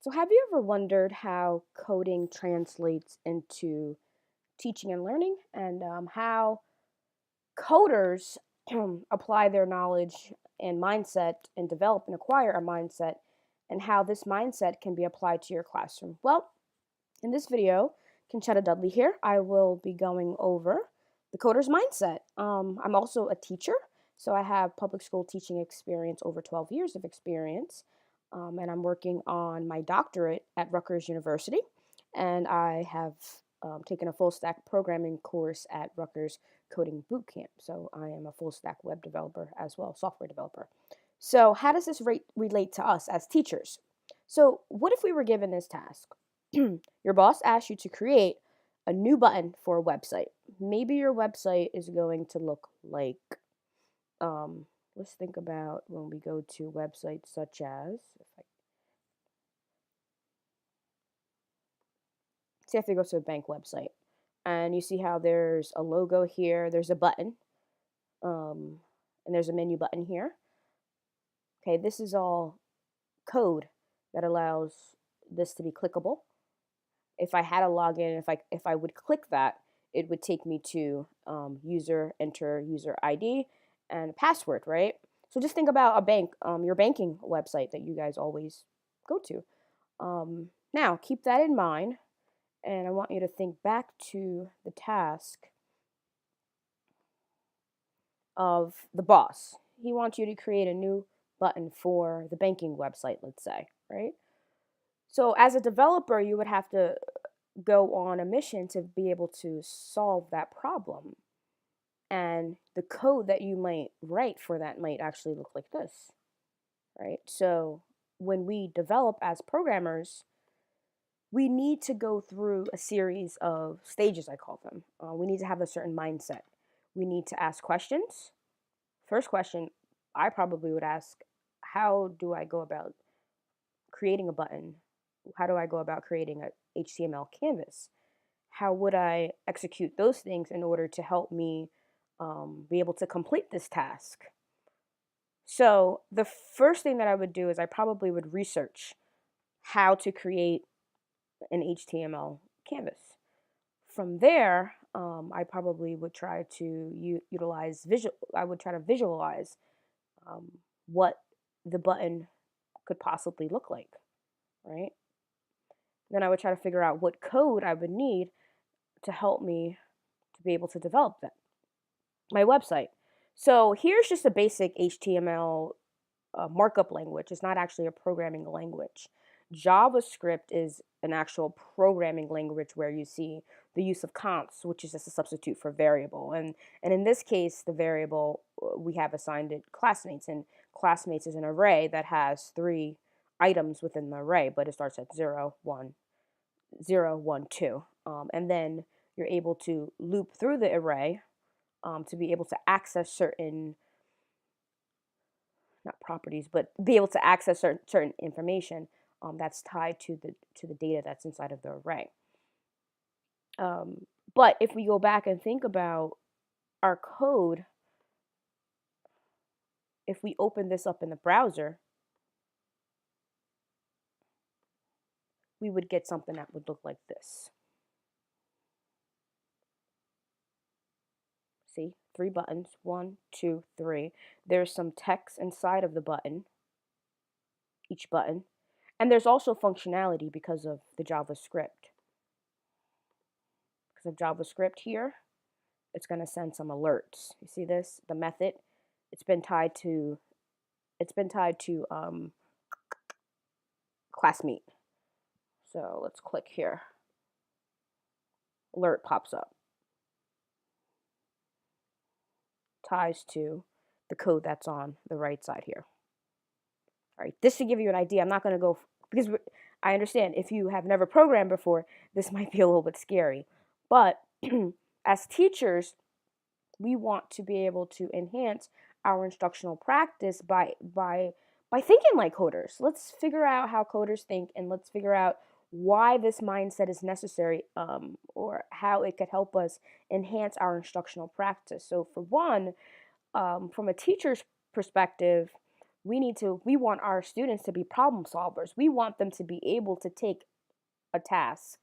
So, have you ever wondered how coding translates into teaching and learning, and how coders apply their knowledge and mindset and develop and acquire a mindset, and how this mindset can be applied to your classroom? Well, in this video, Conchetta Dudley here, I will be going over the coder's mindset. I'm also a teacher, so I have public school teaching experience, over 12 years of experience, and I'm working on my doctorate at Rutgers University, and I have taken a full stack programming course at Rutgers Coding Bootcamp. So I am a full stack web developer as well, software developer. So how does this relate to us as teachers? So what if we were given this task? Your boss asks you to create a new button for a website. Maybe your website is going to look like, um, let's think about when we go to websites such as, say if you go to a bank website and you see how there's a logo here, there's a button, um, and there's a menu button here. Okay, this is all code that allows this to be clickable. If I had a login, if I would click that, it would take me to enter user ID and password, right? So just think about a bank, your banking website that you guys always go to. Now keep that in mind, and I want you to think back to the task of the boss. He wants you to create a new button for the banking website, let's say, right? So as a developer, you would have to go on a mission to be able to solve that problem. And the code that you might write for that might actually look like this, right? So when we develop as programmers, we need to go through a series of stages, I call them. We need to have a certain mindset. We need to ask questions. First question I probably would ask, how do I go about creating a button? How do I go about creating a HTML canvas? How would I execute those things in order to help me be able to complete this task? So the first thing that I would do is I probably would research how to create an HTML canvas. From there, I probably would try to utilize visual. I would try to visualize what the button could possibly look like, right? Then I would try to figure out what code I would need to help me to be able to develop that, my website. So here's just a basic HTML markup language. It's not actually a programming language. JavaScript is an actual programming language where you see the use of const, which is just a substitute for variable. And in this case, the variable, we have assigned it classmates, and classmates is an array that has 3 items within the array, but it starts at 0, 1, 0, 1, 2. And then you're able to loop through the array to be able to access certain, not properties, but be able to access certain information that's tied to the data that's inside of the array. But if we go back and think about our code, if we open this up in the browser, we would get something that would look like this. See, 3 buttons, 1, 2, 3. There's some text inside of the button, each button, and there's also functionality because of the JavaScript. Because of JavaScript here, it's going to send some alerts. You see this? The method, it's been tied to classmate. So let's click here. Alert pops up. Ties to the code that's on the right side here. All right, this should give you an idea. I'm not going to go, because I understand if you have never programmed before, this might be a little bit scary. But as teachers, we want to be able to enhance our instructional practice by thinking like coders. Let's figure out how coders think, and let's figure out why this mindset is necessary, or how it could help us enhance our instructional practice. So for one, from a teacher's perspective, we want our students to be problem solvers. We want them to be able to take a task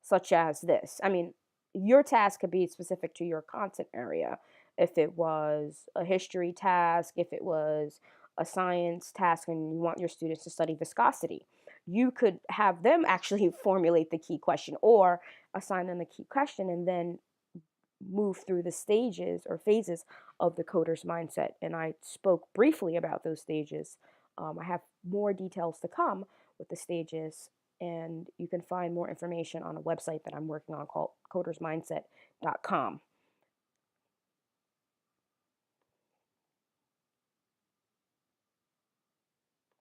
such as this. I mean, your task could be specific to your content area. If it was a history task, if it was a science task, and you want your students to study viscosity, you could have them actually formulate the key question or assign them a key question and then move through the stages or phases of the coder's mindset. And I spoke briefly about those stages. I have more details to come with the stages, and you can find more information on a website that I'm working on called codersmindset.com.